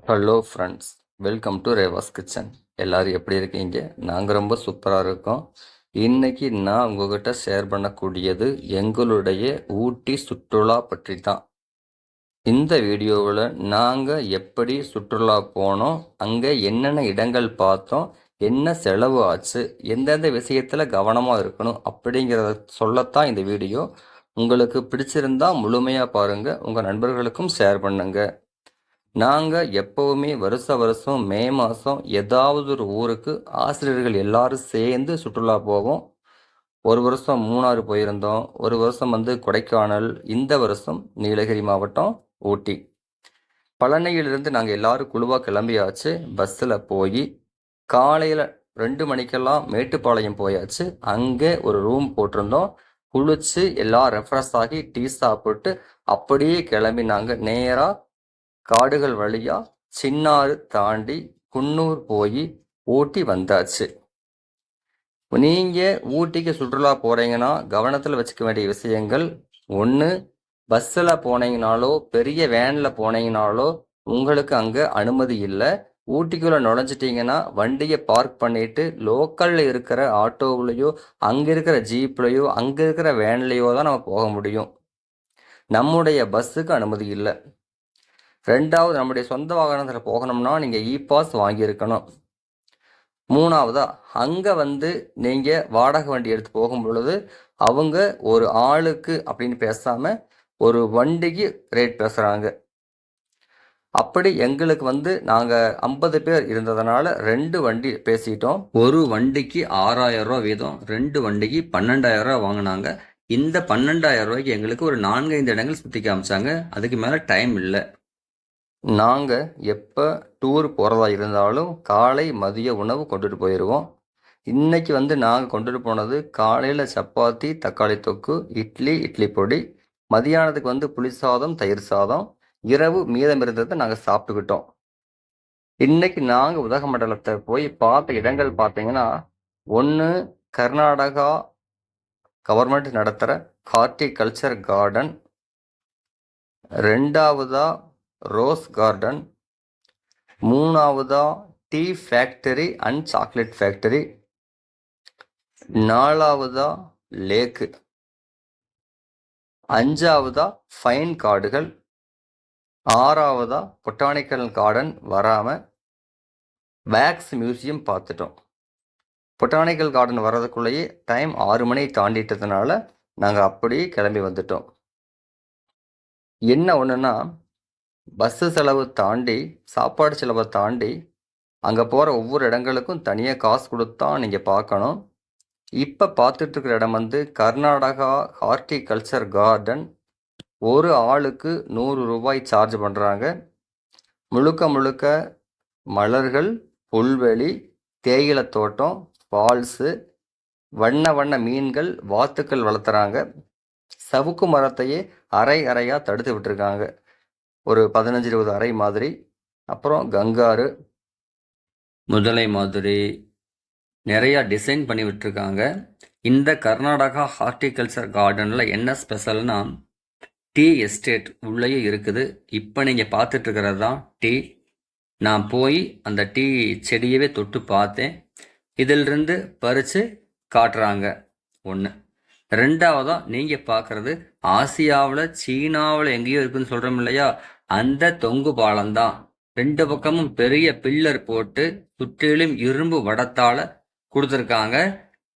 Hello friends, welcome to Reva's kitchen. எல்லோரும் எப்படி இருக்கீங்க? நாங்கள் ரொம்ப சூப்பராக இருக்கோம். இன்றைக்கி நான் உங்கள்கிட்ட ஷேர் பண்ணக்கூடியது எங்களுடைய ஊட்டி சுற்றுலா பற்றி தான். இந்த வீடியோவில் நாங்கள் எப்படி சுற்றுலா போனோம், அங்கே என்னென்ன இடங்கள் பார்த்தோம், என்ன செலவு ஆச்சு, எந்தெந்த விஷயத்தில் கவனமாக இருக்கணும் அப்படிங்கிறத சொல்லத்தான் இந்த வீடியோ. உங்களுக்கு பிடிச்சிருந்தா முழுமையாக பாருங்கள், உங்கள் நண்பர்களுக்கும் ஷேர் பண்ணுங்கள். நாங்கள் எப்போவுமே வருஷம் மே மாதம் ஏதாவது ஒரு ஊருக்கு ஆசிரியர்கள் எல்லாரும் சேர்ந்து சுற்றுலா போவோம். ஒரு வருஷம் மூணாறு போயிருந்தோம், ஒரு வருஷம் கொடைக்கானல், இந்த வருஷம் நீலகிரி மாவட்டம் ஊட்டி. பழனியிலிருந்து நாங்கள் எல்லாரும் குழுவாக கிளம்பியாச்சு. பஸ்ஸில் போய் காலையில் 2 மணிக்கெல்லாம் மேட்டுப்பாளையம் போயாச்சு. அங்கே ஒரு ரூம் போட்டிருந்தோம். குளிச்சு எல்லாம் ரெஃப்ரெஷ் ஆகி டீ சாப்பிட்டு அப்படியே கிளம்பி நாங்கள் நேராக காடுகள் வழியா சின்னாறு தாண்டி குன்னூர் போய் ஊட்டி வந்தாச்சு. நீங்க ஊட்டிக்கு சுற்றுலா போறீங்கன்னா கவனத்தில் வச்சுக்க வேண்டிய விஷயங்கள், ஒன்று பஸ்ஸில் போனீங்கனாலோ பெரிய வேனில் போனீங்கனாலோ உங்களுக்கு அங்கே அனுமதி இல்லை. ஊட்டிக்குள்ளே நுழைஞ்சிட்டிங்கன்னா வண்டியை பார்க் பண்ணிட்டு லோக்கலில் இருக்கிற ஆட்டோவிலையோ அங்கே இருக்கிற ஜீப்லையோ அங்கே இருக்கிற வேன்லேயோ தான் நம்ம போக முடியும். நம்முடைய பஸ்ஸுக்கு அனுமதி இல்லை. ரெண்டாவது, நம்முடைய சொந்த வாகனத்தில் போகணும்னா நீங்கள் பாஸ் வாங்கியிருக்கணும். மூணாவதா, அங்கே நீங்கள் வாடகை வண்டி எடுத்து போகும் பொழுது அவங்க ஒரு ஆளுக்கு அப்படின்னு பேசாமல் ஒரு வண்டிக்கு ரேட் பேசுகிறாங்க. அப்படி எங்களுக்கு நாங்கள் 50 பேர் இருந்ததுனால 2 வண்டி பேசிட்டோம். ஒரு வண்டிக்கு 6000 ரூபா வீதம், 2 வண்டிக்கு 12,000 ரூபா வாங்கினாங்க. இந்த 12,000 ரூபாய்க்கு எங்களுக்கு ஒரு 4-5 இடங்கள் சுற்றி காமிச்சாங்க. அதுக்கு மேலே டைம் இல்லை. நாங்கள் எப்போ டூர் போகிறதா இருந்தாலும் காலை மதிய உணவு கொண்டுட்டு போயிடுவோம். இன்றைக்கி நாங்கள் கொண்டுட்டு போனது காலையில் சப்பாத்தி, தக்காளி தொக்கு, இட்லி பொடி, மதியானத்துக்கு புளி சாதம், தயிர் சாதம், இரவு மீதம் இருந்ததை நாங்கள் சாப்பிட்டுக்கிட்டோம். இன்றைக்கி நாங்கள் உதகமண்டலத்தை போய் பார்த்த இடங்கள் பார்த்தீங்கன்னா, ஒன்று கர்நாடகா கவர்மெண்ட் நடத்துகிற ஹார்டிகல்ச்சர் கார்டன், ரெண்டாவதாக ரோஸ் கார்டன், மூணாவதா tea factory and chocolate factory, நாலாவதா லேக்கு, அஞ்சாவதா ஃபைன் காடுகள், ஆறாவதா பொட்டானிக்கல் கார்டன் வராமல் வேக்ஸ் மியூசியம் பார்த்துட்டோம். பொட்டானிக்கல் கார்டன் வர்றதுக்குள்ளேயே டைம் 6 மணி தாண்டிட்டதுனால நாங்கள் அப்படியே கிளம்பி வந்துட்டோம். என்ன ஒன்றுன்னா, பஸ்ஸு செலவு தாண்டி சாப்பாடு செலவை தாண்டி அங்கே போகிற ஒவ்வொரு இடங்களுக்கும் தனியாக காசு கொடுத்தா நீங்கள் பார்க்கணும். இப்போ பார்த்துட்ருக்கிற இடம் கர்நாடகா ஹார்டிகல்ச்சர் கார்டன். ஒரு ஆளுக்கு 100 ரூபாய் சார்ஜ் பண்ணுறாங்க. முழுக்க மலர்கள், புல்வெளி, தேயிலை தோட்டம், ஃபால்ஸு, வண்ண மீன்கள், வாத்துக்கள் வளர்த்துறாங்க. சவுக்கு மரத்தையே அறையாக தடுத்து விட்டுருக்காங்க, ஒரு 15-20 அறை மாதிரி. அப்புறம் கங்காரு, முதலை மாதிரி நிறையா டிசைன் பண்ணி விட்டுருக்காங்க. இந்த கர்நாடகா ஹார்டிகல்ச்சர் கார்டனில் என்ன ஸ்பெஷல்னா, டீ எஸ்டேட் உள்ளேயே இருக்குது. இப்போ நீங்கள் பார்த்துட்ருக்கிறது தான் டீ. நான் போய் அந்த டீ செடியவே தொட்டு பார்த்தேன். இதிலிருந்து பறித்து காட்டுறாங்க. ஒன்று. ரெண்டாவதாக நீங்கள் பார்க்குறது ஆசியாவில் சீனாவில் எங்கேயோ இருக்குதுன்னு சொல்கிறோம் இல்லையா, அந்த தொங்கு பாலம்தான். 2 பக்கமும் பெரிய பில்லர் போட்டு சுற்றிலும் இரும்பு வடத்தால் கொடுத்துருக்காங்க.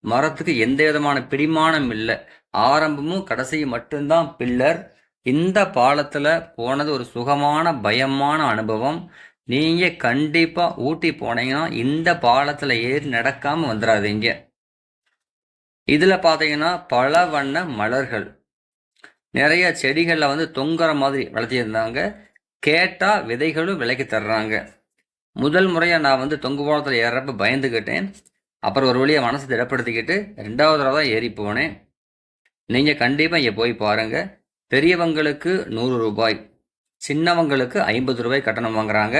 மரத்துக்கு எந்த விதமான பிடிமானம் இல்லை. ஆரம்பமும் கடைசியும் மட்டும்தான் பில்லர். இந்த பாலத்தில் போனது ஒரு சுகமான பயமான அனுபவம். நீங்கள் கண்டிப்பாக ஊட்டி போனீங்கன்னா இந்த பாலத்தில் ஏறி நடக்காமல் வந்துடாதீங்க. இதில் பார்த்தீங்கன்னா பல வண்ண மலர்கள், நிறைய செடிகளில் தொங்குற மாதிரி வளர்த்திருந்தாங்க. கேட்டால் விதைகளும் விலைக்கு தர்றாங்க. முதல் முறையாக நான் தொங்கு பாலத்தில் ஏறப்ப பயந்துக்கிட்டேன். அப்புறம் ஒரு வழியாக மனசை திடப்படுத்திக்கிட்டு 2வது தடவை தான் ஏறி போனேன். நீங்கள் கண்டிப்பாக இங்கே போய் பாருங்கள். பெரியவங்களுக்கு 100 ரூபாய், சின்னவங்களுக்கு 50 ரூபாய் கட்டணம் வாங்குறாங்க.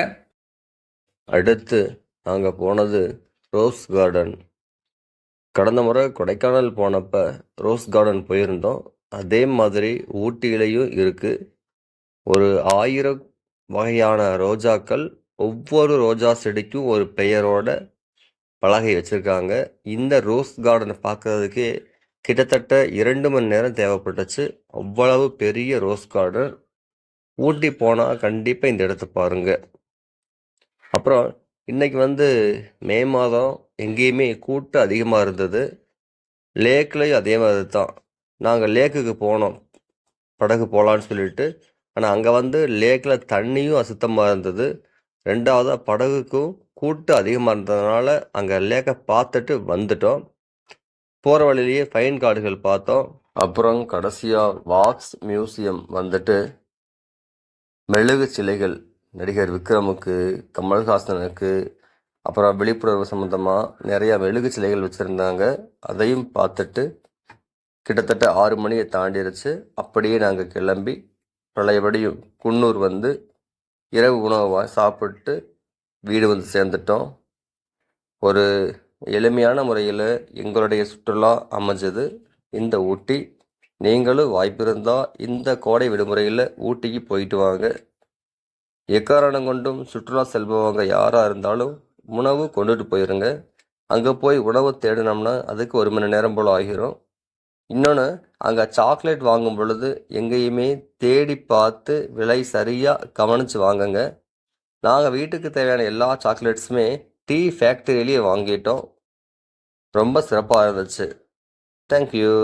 அடுத்து நாங்கள் போனது ரோஸ் கார்டன். கடந்த முறை கொடைக்கானல் போனப்போ ரோஸ் கார்டன் போயிருந்தோம். அதே மாதிரி ஊட்டியிலையும் இருக்குது. ஒரு 1000 வகையான ரோஜாக்கள் ஒவ்வொரு ரோஜா செடிக்கும் ஒரு பெயரோட பலகை வச்சுருக்காங்க. இந்த ரோஸ் கார்டனை பார்க்கறதுக்கே கிட்டத்தட்ட 2 மணி நேரம் தேவைப்பட்டுச்சு. அவ்வளவு பெரிய ரோஸ் கார்டன். ஊட்டி போனால் கண்டிப்பாக இந்த இடத்த பாருங்க. அப்புறம் இன்னைக்கு மே மாதம் எங்கேயுமே கூட்டம் அதிகமாக இருந்தது. லேக்லேயும் அதே மாதிரி தான். நாங்கள் லேக்குக்கு போனோம் படகு போகலான்னு சொல்லிட்டு. ஆனால் அங்கே லேக்கில் தண்ணியும் அசுத்தமாக இருந்தது. ரெண்டாவதாக படகுக்கும் கூட்டம் அதிகமாக இருந்ததுனால அங்கே லேக்கை பார்த்துட்டு வந்துட்டோம். போகிற வழியிலேயே ஃபைன் கார்டுகள் பார்த்தோம். அப்புறம் கடைசியாக வாக்ஸ் மியூசியம் மெழுகு சிலைகள் நடிகர் விக்ரமுக்கு, கமல்ஹாசனுக்கு, அப்புறம் விழிப்புணர்வு சம்மந்தமாக நிறையா மெழுகு சிலைகள் வச்சுருந்தாங்க. அதையும் பார்த்துட்டு கிட்டத்தட்ட 6 மணியை தாண்டிருச்சு. அப்படியே நாங்கள் கிளம்பி பழையபடியும் குன்னூர் இரவு உணவை சாப்பிட்டு வீடு சேர்ந்துட்டோம். ஒரு எளிமையான முறையில் எங்களுடைய சுற்றுலா அமைஞ்சது இந்த ஊட்டி. நீங்களும் வாய்ப்பு இருந்தால் இந்த கோடை விடுமுறையில் ஊட்டிக்கு போயிட்டு வாங்க. எக்காரணம் கொண்டும் சுற்றுலா செல்பவங்க யாராக இருந்தாலும் உணவு கொண்டுட்டு போயிருங்க. அங்கே போய் உணவு தேடினோம்னா அதுக்கு 1 மணி நேரம் போல் ஆகிரும். இன்னொன்று, அங்கே சாக்லேட் வாங்கும் பொழுது எங்கேயுமே தேடி பார்த்து விலை சரியாக கவனித்து வாங்குங்க. நாங்கள் வீட்டுக்கு தேவையான எல்லா சாக்லேட்ஸுமே டீ ஃபேக்ட்ரியிலேயே வாங்கிட்டோம். ரொம்ப சிறப்பாக இருந்துச்சு. தேங்க்யூ.